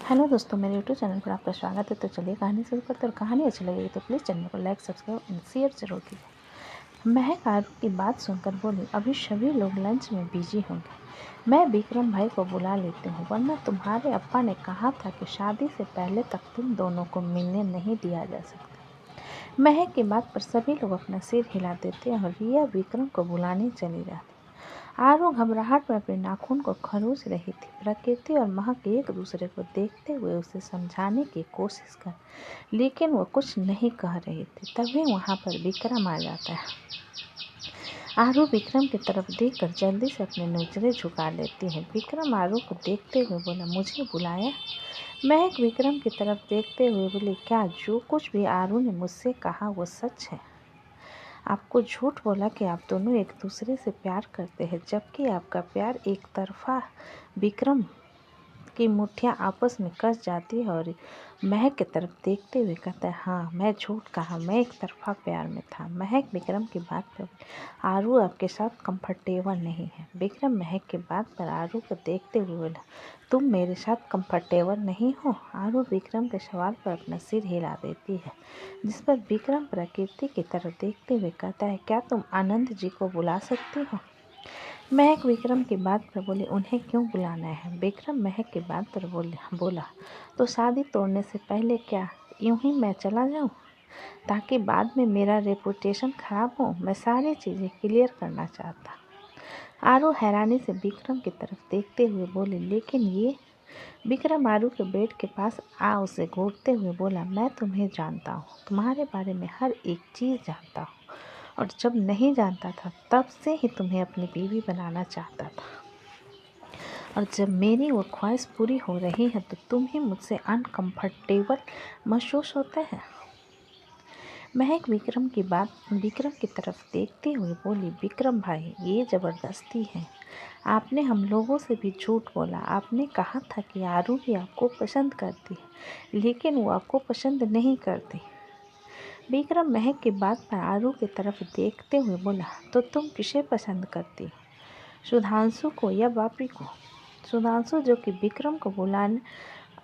Hello दोस्तों, मेरे YouTube channel पर आपका स्वागत है। तो चलिए कहानी शुरू करते हैं। और कहानी अच्छी लगेगी तो प्लीज़ चैनल को लाइक, सब्सक्राइब एंड शेयर जरूर कीजिए। महक आरू की बात सुनकर बोली, अभी सभी लोग लंच में बिजी होंगे, मैं विक्रम भाई को बुला लेती हूँ, वरना तुम्हारे अप्पा ने कहा था कि शादी से पहले तक तुम दोनों को मिलने नहीं दिया जा सकता। महक की बात पर सभी लोग अपना सिर हिला देते हैं और रिया विक्रम को बुलाने चली जाती। आरू घबराहट में अपने नाखून को खरोच रही थी। प्रकृति और महक एक दूसरे को देखते हुए उसे समझाने की कोशिश कर, लेकिन वो कुछ नहीं कह रही थी। तभी वहाँ पर विक्रम आ जाता है। आरू विक्रम की तरफ देखकर जल्दी से अपने नजरें झुका लेती है। विक्रम आरू को देखते हुए बोला, मुझे बुलाया? महक विक्रम की तरफ देखते हुए बोली, क्या जो कुछ भी आरू ने मुझसे कहा वो सच है? आपको झूठ बोला कि आप दोनों एक दूसरे से प्यार करते हैं, जबकि आपका प्यार एक तरफा। विक्रम की मुट्ठियाँ आपस में कस जाती है और महक की तरफ देखते हुए कहता है, हाँ मैं झूठ कहा, मैं एक तरफा प्यार में था। महक विक्रम की बात पर, आरू आपके साथ कंफर्टेबल नहीं है। विक्रम महक की बात पर आरू को देखते हुए बोला, तुम मेरे साथ कंफर्टेबल नहीं हो? आरू विक्रम के सवाल पर अपना सिर हिला देती है, जिस पर विक्रम प्रकृति की तरफ देखते हुए कहता है, क्या तुम आनंद जी को बुला सकती हो? महक विक्रम की बात पर बोली, उन्हें क्यों बुलाना है? विक्रम महक की बात पर बोला, तो शादी तोड़ने से पहले क्या यूं ही मैं चला जाऊं, ताकि बाद में मेरा रेपुटेशन खराब हो? मैं सारी चीज़ें क्लियर करना चाहता। आरू हैरानी से विक्रम की तरफ देखते हुए बोले, लेकिन ये? विक्रम आरू के बेड के पास आ उसे घूरते हुए बोला, मैं तुम्हें जानता हूँ, तुम्हारे बारे में हर एक चीज़ जानता हूँ, और जब नहीं जानता था तब से ही तुम्हें अपनी बीवी बनाना चाहता था, और जब मेरी वो ख्वाहिश पूरी हो रही है तो तुम्हें मुझसे अनकंफर्टेबल महसूस होता है। महक विक्रम की तरफ देखते हुए बोली, विक्रम भाई ये ज़बरदस्ती है। आपने हम लोगों से भी झूठ बोला। आपने कहा था कि आरू भी आपको पसंद करती है, लेकिन वो आपको पसंद नहीं करती। विक्रम महक की बात पर आरू की तरफ देखते हुए बोला, तो तुम किसे पसंद करती? सुधांशु को या बापी को? सुधांशु, जो कि विक्रम को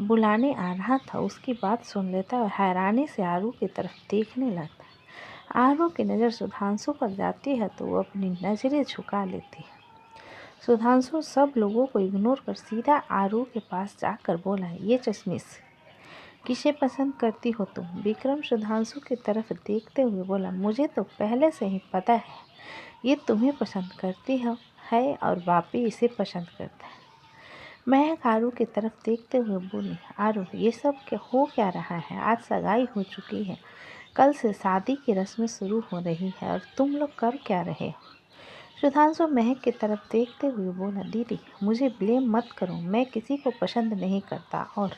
बुलाने आ रहा था, उसकी बात सुन लेता और हैरानी से आरू की तरफ देखने लगता। आरू की नज़र सुधांशु पर जाती है तो वो अपनी नज़रें झुका लेती है। सुधांशु सब लोगों को इग्नोर कर सीधा आरू के पास जाकर बोला, ये चश्मिश, किसे पसंद करती हो तुम? विक्रम सुधांशु की तरफ देखते हुए बोला, मुझे तो पहले से ही पता है ये तुम्हें पसंद करती है और बापी इसे पसंद करता है। महक आरू की तरफ देखते हुए बोली, आरू ये सब क्या रहा है? आज सगाई हो चुकी है, कल से शादी की रस्में शुरू हो रही है, और तुम लोग कर क्या रहे हो? सुधांशु महक की तरफ देखते हुए बोला, दीदी मुझे ब्लेम मत करो, मैं किसी को पसंद नहीं करता, और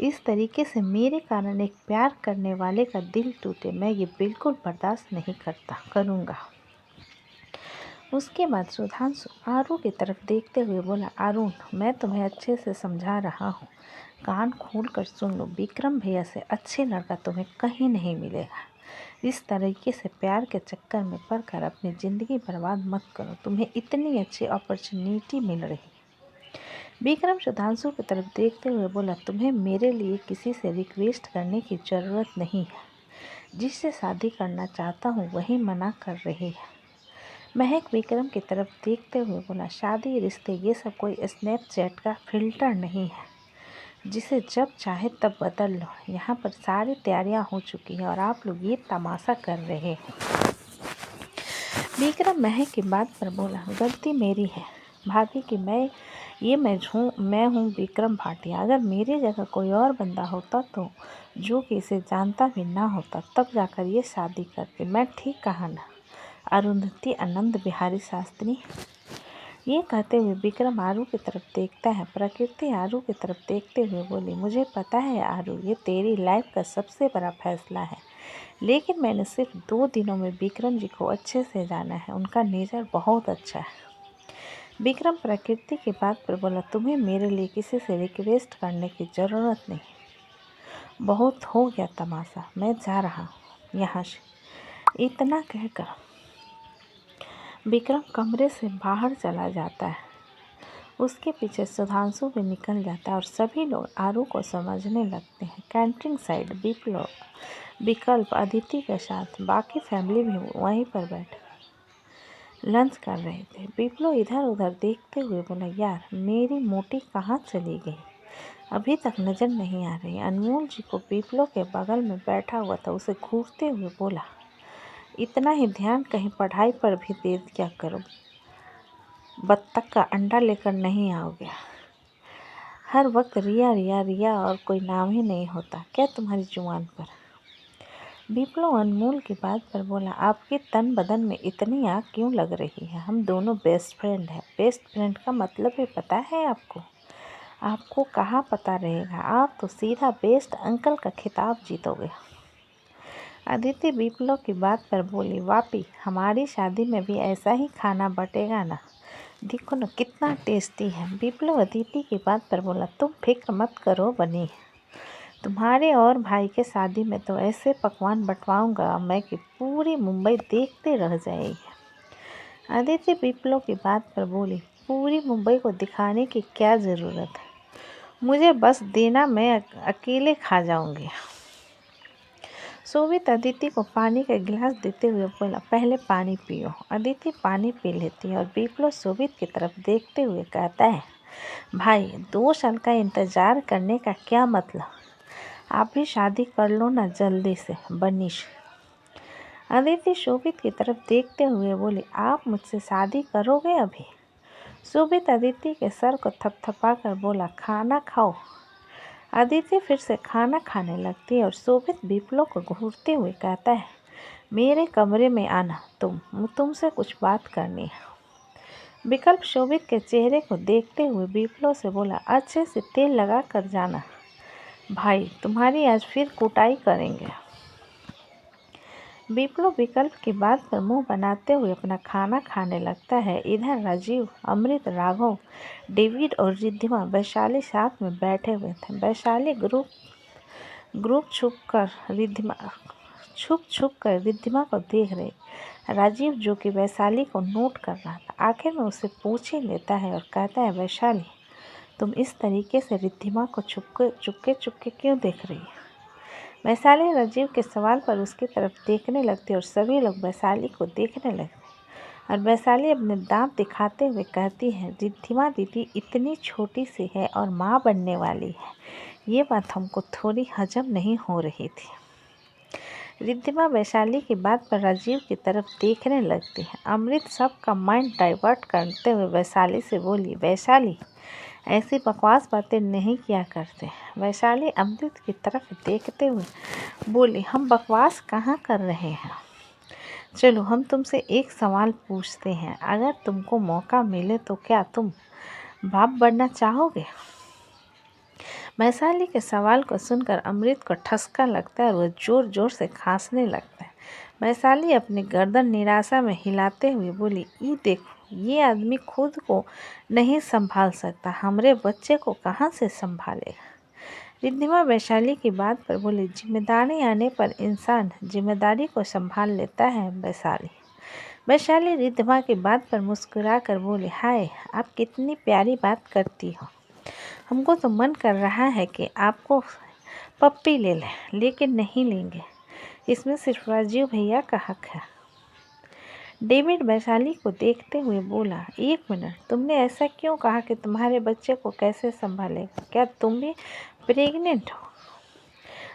इस तरीके से मेरे कारण एक प्यार करने वाले का दिल टूटे, मैं ये बिल्कुल बर्दाश्त नहीं करूँगा। उसके बाद सुधांशु आरू की तरफ देखते हुए बोला, अरुण मैं तुम्हें अच्छे से समझा रहा हूँ, कान खोल कर सुन लो। विक्रम भैया से अच्छे लड़का तुम्हें कहीं नहीं मिलेगा। इस तरीके से प्यार के चक्कर में पड़कर अपनी ज़िंदगी बर्बाद मत करो, तुम्हें इतनी अच्छी अपॉर्चुनिटी मिल रही। विक्रम सुधांशु की तरफ देखते हुए बोला, तुम्हें मेरे लिए किसी से रिक्वेस्ट करने की ज़रूरत नहीं है, जिससे शादी करना चाहता हूँ वही मना कर रही है। महक विक्रम की तरफ देखते हुए बोला, शादी रिश्ते ये सब कोई स्नैपचैट का फिल्टर नहीं है, जिसे जब चाहे तब बदल लो। यहाँ पर सारी तैयारियाँ हो चुकी हैं और आप लोग ये तमाशा कर रहे हो। विक्रम महक की बात पर बोला, गलती मेरी है भाभी की, मैं हूँ विक्रम भाटिया। अगर मेरी जगह कोई और बंदा होता तो जो कि इसे जानता भी ना होता, तब जाकर ये शादी करती। मैं ठीक कहा ना अरुंधति आनंद बिहारी शास्त्री? ये कहते हुए विक्रम आरू की तरफ देखता है। प्रकृति आरू की तरफ देखते हुए बोली, मुझे पता है आरू, ये तेरी लाइफ का सबसे बड़ा फैसला है, लेकिन मैंने सिर्फ 2 दिनों में विक्रम जी को अच्छे से जाना है, उनका नेचर बहुत अच्छा है। विक्रम प्रकृति की बात पर बोला, तुम्हें मेरे लिए किसी से रिक्वेस्ट करने की ज़रूरत नहीं, बहुत हो गया तमाशा, मैं जा रहा हूँ यहाँ से। इतना कहकर विक्रम कमरे से बाहर चला जाता है। उसके पीछे सुधांशु भी निकल जाता है और सभी लोग आरू को समझने लगते हैं। कैंटीन साइड विकल्प अदिति के साथ बाकी फैमिली भी वहीं पर बैठे लंच कर रहे थे। विप्लो इधर उधर देखते हुए बोला, यार मेरी मोटी कहाँ चली गई, अभी तक नज़र नहीं आ रही। अनमोल जी को विप्लो के बगल में बैठा हुआ था, उसे घूरते हुए बोला, इतना ही ध्यान कहीं पढ़ाई पर भी दे दिया करो, बत्तख का अंडा लेकर नहीं आओगे। हर वक्त रिया रिया रिया और कोई नाम ही नहीं होता क्या तुम्हारी जुबान पर। विप्लो अनमोल की बात पर बोला, आपके तन बदन में इतनी आग क्यों लग रही है, हम दोनों बेस्ट फ्रेंड हैं। बेस्ट फ्रेंड का मतलब ही पता है आपको? आपको कहाँ पता रहेगा, आप तो सीधा बेस्ट अंकल का खिताब जीतोगे। अदिति विप्लो की बात पर बोली, वापी हमारी शादी में भी ऐसा ही खाना बटेगा ना, देखो ना कितना टेस्टी है। विप्लो अदिति की बात पर बोला, तुम फिक्र मत करो बनी, तुम्हारे और भाई के शादी में तो ऐसे पकवान बंटवाऊंगा मैं कि पूरी मुंबई देखते रह जाएगी। अदिति विप्लो की बात पर बोली, पूरी मुंबई को दिखाने की क्या ज़रूरत है, मुझे बस देना, मैं अकेले खा जाऊंगी। शोभित अदिति को पानी का गिलास देते हुए बोला, पहले पानी पियो। अदिति पानी पी लेती है और विप्लो शोभित की तरफ देखते हुए कहता है, भाई 2 साल का इंतज़ार करने का क्या मतलब, आप भी शादी कर लो ना जल्दी से बनीश। अदिति शोभित की तरफ देखते हुए बोली, आप मुझसे शादी करोगे अभी? शोभित अदिति के सर को थपथपा कर बोला, खाना खाओ। अदिति फिर से खाना खाने लगती है और शोभित विप्लो को घूरते हुए कहता है, मेरे कमरे में आना, तुमसे कुछ बात करनी है। विकल्प शोभित के चेहरे को देखते हुए विप्लो से बोला, अच्छे से तेल लगा कर जाना भाई, तुम्हारी आज फिर कुटाई करेंगे। विप्लो विकल्प की बात पर मुंह बनाते हुए अपना खाना खाने लगता है। इधर राजीव, अमृत, राघव, डेविड और रिद्धिमा वैशाली साथ में बैठे हुए थे। वैशाली ग्रुप छुप छुप कर रिद्धिमा को देख रही। राजीव जो कि वैशाली को नोट कर रहा था, आखिर में उसे पूछ ही लेता है और कहता है, वैशाली तुम इस तरीके से रिद्धिमा को चुपके क्यों देख रही है? वैशाली राजीव के सवाल पर उसकी तरफ देखने लगती और सभी लोग वैशाली को देखने लगते और वैशाली अपने दांत दिखाते हुए कहती है, रिद्धिमा दीदी इतनी छोटी सी है और माँ बनने वाली है, ये बात हमको थोड़ी हजम नहीं हो रही थी। रिद्धिमा वैशाली की बात पर राजीव की तरफ देखने लगती है। अमृत सबका माइंड डाइवर्ट करते हुए वैशाली से बोली, वैशाली ऐसी बकवास बातें नहीं किया करते। वैशाली अमृत की तरफ देखते हुए बोली, हम बकवास कहाँ कर रहे हैं, चलो हम तुमसे एक सवाल पूछते हैं, अगर तुमको मौका मिले तो क्या तुम बाप बनना चाहोगे? वैशाली के सवाल को सुनकर अमृत को ठसका लगता है और वह जोर जोर से खांसने लगता है। वैशाली अपनी गर्दन निराशा में हिलाते हुए बोली, ये देखो, ये आदमी खुद को नहीं संभाल सकता, हमारे बच्चे को कहाँ से संभालेगा? रिद्धिमा वैशाली की बात पर बोली, जिम्मेदारी आने पर इंसान जिम्मेदारी को संभाल लेता है। वैशाली रिद्धिमा की बात पर मुस्कुरा कर बोली, हाय आप कितनी प्यारी बात करती हो, हमको तो मन कर रहा है कि आपको पप्पी ले लें, लेकिन नहीं लेंगे, इसमें सिर्फ राजीव भैया का हक है। डेविड वैशाली को देखते हुए बोला, एक मिनट, तुमने ऐसा क्यों कहा कि तुम्हारे बच्चे को कैसे संभालेगा, क्या तुम भी प्रेग्नेंट हो?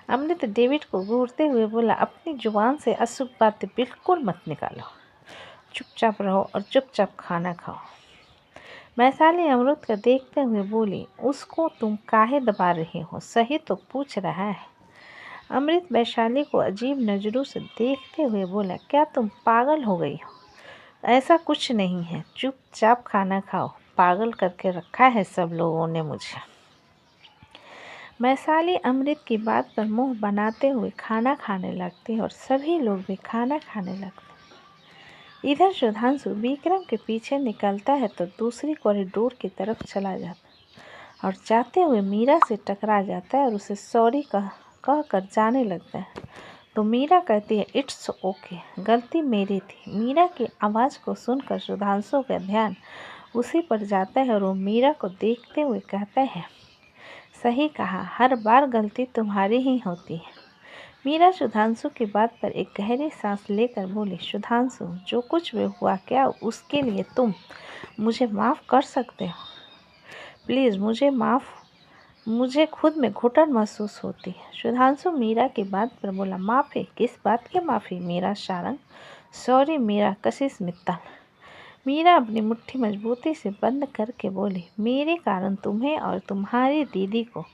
अमृत डेविड को घूरते हुए बोला, अपनी जुबान से अशुभ बातें बिल्कुल मत निकालो, चुपचाप रहो और चुपचाप खाना खाओ। वैशाली अमृत को देखते हुए बोली, उसको तुम काहे दबा रही हो, सही तो पूछ रहा है। अमृत वैशाली को अजीब नज़रों से देखते हुए बोला, क्या तुम पागल हो गई हो? ऐसा कुछ नहीं है, चुपचाप खाना खाओ, पागल करके रखा है सब लोगों ने मुझे। वैशाली अमृत की बात पर मुंह बनाते हुए खाना खाने लगती और सभी लोग भी खाना खाने लगते। इधर सुधांशु विक्रम के पीछे निकलता है तो दूसरी कॉरिडोर की तरफ चला जाता और जाते हुए मीरा से टकरा जाता है और उसे सॉरी कह कर जाने लगता है। तो मीरा कहती है, इट्स ओके, गलती मेरी थी। मीरा की आवाज़ को सुनकर सुधांशु का ध्यान उसी पर जाता है और वो मीरा को देखते हुए कहता है, सही कहा, हर बार गलती तुम्हारी ही होती है। मीरा सुधांशु की बात पर एक गहरी सांस लेकर बोली, सुधांशु, जो कुछ भी हुआ क्या उसके लिए तुम मुझे माफ़ कर सकते हो? प्लीज़ मुझे खुद में घुटन महसूस होती है। सुधांशु मीरा की बात पर बोला, माफ़ी? किस बात की माफ़ी? मीरा सारंग, सॉरी मीरा, कशिश मित्तल। मीरा अपनी मुट्ठी मजबूती से बंद करके बोली, मेरे कारण तुम्हें और तुम्हारी दीदी को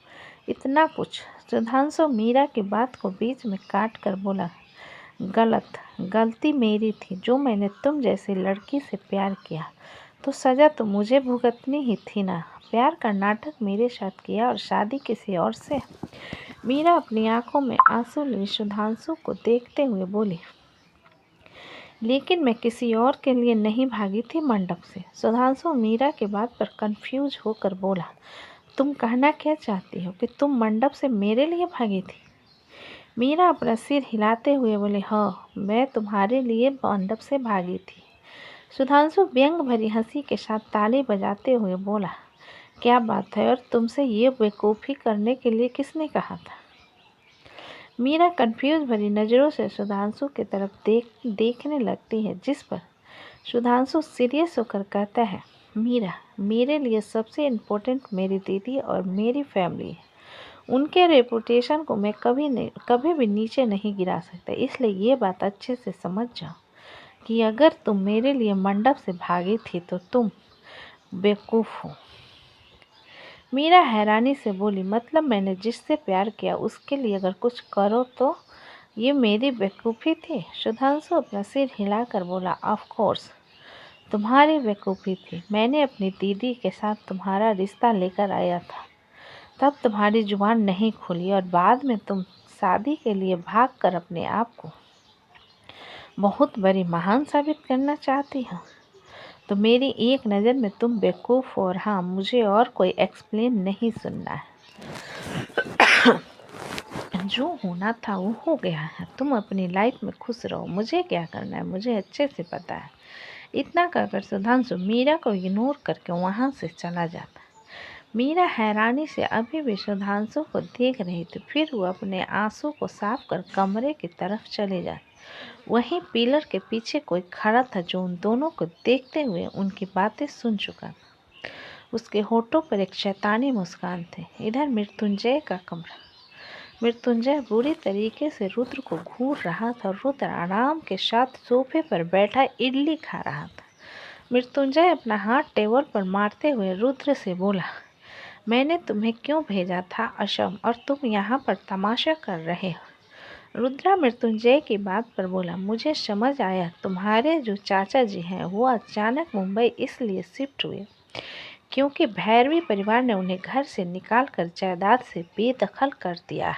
इतना कुछ। सुधांशु मीरा की बात को बीच में काट कर बोला, गलती मेरी थी। जो मैंने तुम जैसी लड़की से प्यार किया तो सज़ा तो मुझे भुगतनी ही थी ना। प्यार का नाटक मेरे साथ किया और शादी किसी और से। मीरा अपनी आंखों में आंसू लिए सुधांशु को देखते हुए बोली, लेकिन मैं किसी और के लिए नहीं भागी थी मंडप से। सुधांशु मीरा के बात पर कंफ्यूज होकर बोला, तुम कहना क्या चाहती हो कि तुम मंडप से मेरे लिए भागी थी? मीरा अपना सिर हिलाते हुए बोले, हाँ, मैं तुम्हारे लिए मंडप से भागी थी। सुधांशु व्यंग भरी हंसी के साथ ताली बजाते हुए बोला, क्या बात है, और तुमसे ये बेवकूफ़ी करने के लिए किसने कहा था? मीरा कंफ्यूज भरी नज़रों से सुधांशु की तरफ देखने लगती है, जिस पर सुधांशु सीरियस होकर कहता है, मीरा, मेरे लिए सबसे इम्पोर्टेंट मेरी दीदी और मेरी फैमिली है। उनके रेपुटेशन को मैं कभी भी नीचे नहीं गिरा सकता। इसलिए ये बात अच्छे से समझ जाओ कि अगर तुम मेरे लिए मंडप से भागी थी तो तुम बेवकूफ़ हो। मीरा हैरानी से बोली, मतलब मैंने जिससे प्यार किया उसके लिए अगर कुछ करो तो ये मेरी बेवकूफ़ी थी? सुधांशु अपना सिर हिलाकर बोला, ऑफ कोर्स तुम्हारी बेवकूफ़ी थी। मैंने अपनी दीदी के साथ तुम्हारा रिश्ता लेकर आया था, तब तुम्हारी जुबान नहीं खुली और बाद में तुम शादी के लिए भागकर अपने आप को बहुत बड़ी महान साबित करना चाहती हो। तो मेरी एक नज़र में तुम बेवकूफ़ हो। और हाँ, मुझे और कोई एक्सप्लेन नहीं सुनना है। जो होना था वो हो गया है। तुम अपनी लाइफ में खुश रहो, मुझे क्या करना है मुझे अच्छे से पता है। इतना कहकर सुधांशु मीरा को इग्नोर करके वहाँ से चला जाता। मीरा हैरानी से अभी भी सुधांशु को देख रही थी। फिर वो अपने आंसू को साफ कर कमरे की तरफ चले जाती। वहीं पिलर के पीछे कोई खड़ा था जो उन दोनों को देखते हुए उनकी बातें सुन चुका था। उसके होठों पर एक शैतानी मुस्कान थी। इधर मृत्युंजय का कमरा। मृत्युंजय बुरी तरीके से रुद्र को घूर रहा था। रुद्र आराम के साथ सोफे पर बैठा इडली खा रहा था। मृत्युंजय अपना हाथ टेबल पर मारते हुए रुद्र से बोला, मैंने तुम्हें क्यों भेजा था असम, और तुम यहाँ पर तमाशा कर रहे हो? रुद्रा मृत्युंजय की बात पर बोला, मुझे समझ आया, तुम्हारे जो चाचा जी हैं वो अचानक मुंबई इसलिए शिफ्ट हुए क्योंकि भैरवी परिवार ने उन्हें घर से निकालकर जायदाद से बेदखल कर दिया।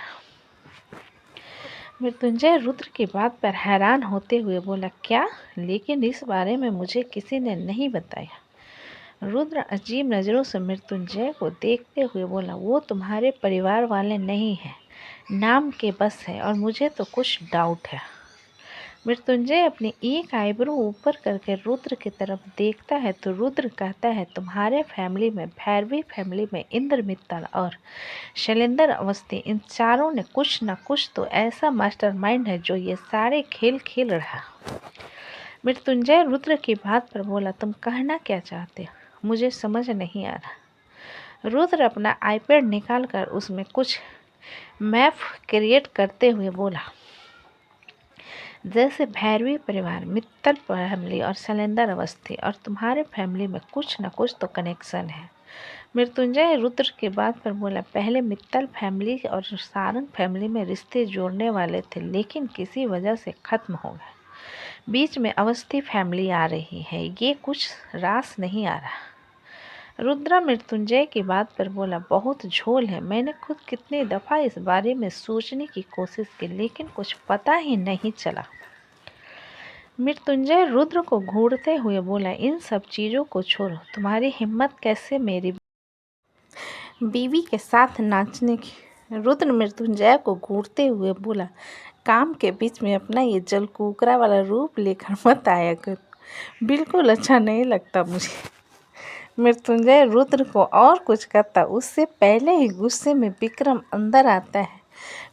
मृत्युंजय रुद्र की बात पर हैरान होते हुए बोला, क्या? लेकिन इस बारे में मुझे किसी ने नहीं बताया। रुद्र अजीब नज़रों से मृत्युंजय को देखते हुए बोला, वो तुम्हारे परिवार वाले नहीं हैं, नाम के बस है, और मुझे तो कुछ डाउट है। मृत्युंजय अपनी एक आईब्रो ऊपर करके रुद्र की तरफ देखता है तो रुद्र कहता है, तुम्हारे फैमिली में, भैरवी फैमिली में इंद्र मित्तल और शैलेंद्र अवस्थी, इन चारों ने कुछ न कुछ तो ऐसा मास्टरमाइंड है जो ये सारे खेल खेल रहा। मृत्युंजय रुद्र की बात पर बोला, तुम कहना क्या चाहते हो? मुझे समझ नहीं आ रहा। रुद्र अपना आईपैड निकाल कर उसमें कुछ मैप क्रिएट करते हुए बोला, जैसे भैरवी परिवार, मित्तल फैमिली और शैलेंद्र अवस्थी और तुम्हारे फैमिली में कुछ न कुछ तो कनेक्शन है। मृत्युंजय रुद्र की बात पर बोला, पहले मित्तल फैमिली और सारंग फैमिली में रिश्ते जोड़ने वाले थे, लेकिन किसी वजह से ख़त्म हो गए। बीच में अवस्थी फैमिली आ रही है, ये कुछ रास नहीं आ रहा। रुद्रा मृत्युंजय की बात पर बोला, बहुत झोल है। मैंने खुद कितनी दफ़ा इस बारे में सोचने की कोशिश की, लेकिन कुछ पता ही नहीं चला। मृत्युंजय रुद्र को घूरते हुए बोला, इन सब चीज़ों को छोड़ो, तुम्हारी हिम्मत कैसे मेरी बीवी के साथ नाचने की? रुद्र मृत्युंजय को घूरते हुए बोला, काम के बीच में अपना ये जलकुकरा वाला रूप लेकर मत आया कर, बिल्कुल अच्छा नहीं लगता मुझे। मृत्युंजय रुद्र को और कुछ कहता उससे पहले ही गुस्से में विक्रम अंदर आता है।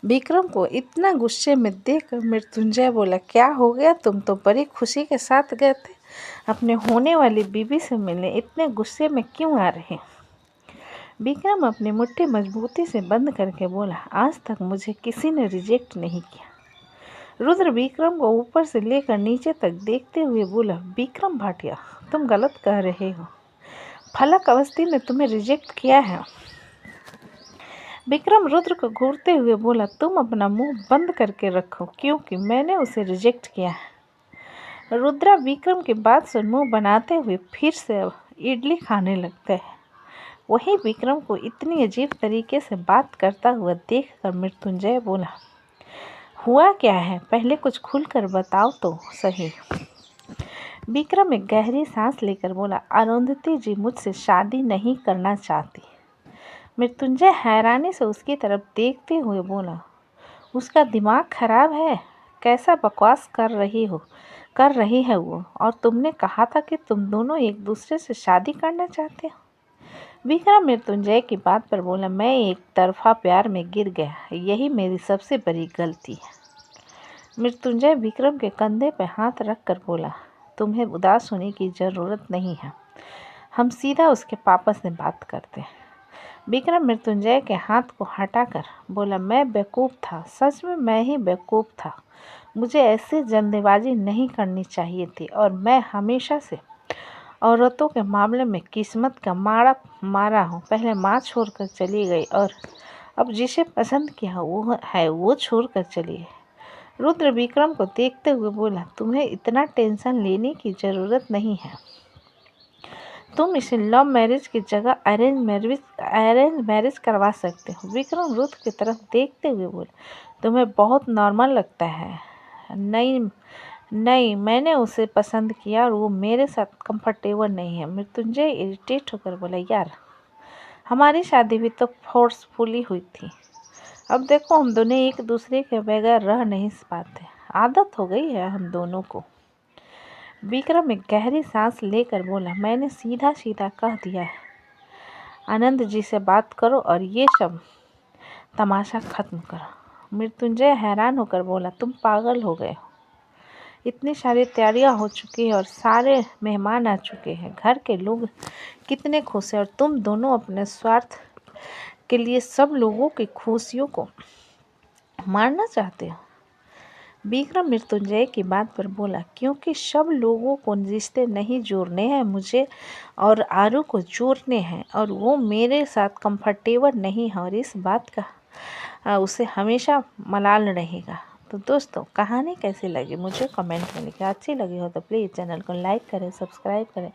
विक्रम को इतना गुस्से में देख मृत्युंजय बोला, क्या हो गया? तुम तो बड़ी खुशी के साथ गए थे अपने होने वाली बीवी से मिलने, इतने गुस्से में क्यों आ रहे? विक्रम अपनी मुट्ठी मजबूती से बंद करके बोला, आज तक मुझे किसी ने रिजेक्ट नहीं किया। रुद्र विक्रम को ऊपर से लेकर नीचे तक देखते हुए बोला, विक्रम भाटिया, तुम गलत कह रहे हो। फलक अवस्थी ने तुम्हें रिजेक्ट किया है। विक्रम रुद्र को घूरते हुए बोला, तुम अपना मुंह बंद करके रखो, क्योंकि मैंने उसे रिजेक्ट किया है। रुद्रा विक्रम की बात सुन मुंह बनाते हुए फिर से इडली खाने लगता है। वही विक्रम को इतनी अजीब तरीके से बात करता हुआ देखकर मृत्युंजय बोला, हुआ क्या है? पहले कुछ खुलकर बताओ तो सही। विक्रम एक गहरी सांस लेकर बोला, अरुंधति जी मुझसे शादी नहीं करना चाहती। मृत्युंजय हैरानी से उसकी तरफ देखते हुए बोला, उसका दिमाग खराब है? कैसा बकवास कर रही है वो? और तुमने कहा था कि तुम दोनों एक दूसरे से शादी करना चाहते हो। विक्रम मृत्युंजय की बात पर बोला, मैं एक तरफा प्यार में गिर गया, यही मेरी सबसे बड़ी गलती है। मृत्युंजय विक्रम के कंधे पर हाथ रख कर बोला, तुम्हें उदास होने की ज़रूरत नहीं है, हम सीधा उसके पापा से बात करते हैं। विक्रम मृत्युंजय के हाथ को हटाकर बोला, मैं बेवकूफ़ था, सच में मैं ही बेवकूफ़ था, मुझे ऐसी जल्दबाजी नहीं करनी चाहिए थी, और मैं हमेशा से औरतों के मामले में किस्मत का मारा हूँ। पहले माँ छोड़कर चली गई और अब जिसे पसंद किया वो छोड़कर चली गई। रुद्र विक्रम को देखते हुए बोला, तुम्हें इतना टेंशन लेने की ज़रूरत नहीं है, तुम इसे लव मैरिज की जगह अरेंज मैरिज करवा सकते हो। विक्रम रुद्र की तरफ देखते हुए बोला, तुम्हें बहुत नॉर्मल लगता है। नहीं, मैंने उसे पसंद किया और वो मेरे साथ कंफर्टेबल नहीं है। मृत्युंजय इरिटेट होकर बोला, यार हमारी शादी भी तो फोर्सफुली हुई थी, अब देखो हम दोनों एक दूसरे के बगैर रह नहीं पाते, आदत हो गई है हम दोनों को। विक्रम एक गहरी सांस लेकर बोला, मैंने सीधा सीधा कह दिया है, आनंद जी से बात करो और ये सब तमाशा खत्म करो। मृत्युंजय हैरान होकर बोला, तुम पागल हो गए हो, इतनी सारी तैयारियां हो चुकी है और सारे मेहमान आ चुके हैं, घर के लोग कितने खुश हैं और तुम दोनों अपने स्वार्थ के लिए सब लोगों की खुशियों को मारना चाहते हो। विक्रम मृत्युंजय की बात पर बोला, क्योंकि सब लोगों को रिश्ते नहीं जोड़ने हैं, मुझे और आरू को जोड़ने हैं, और वो मेरे साथ कंफर्टेबल नहीं है और इस बात का उसे हमेशा मलाल रहेगा। तो दोस्तों, कहानी कैसी लगी मुझे कमेंट में लिखें। अच्छी लगी हो तो प्लीज़ चैनल को लाइक करें, सब्सक्राइब करें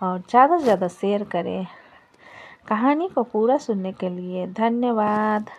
और ज़्यादा से ज़्यादा शेयर करें। कहानी को पूरा सुनने के लिए धन्यवाद।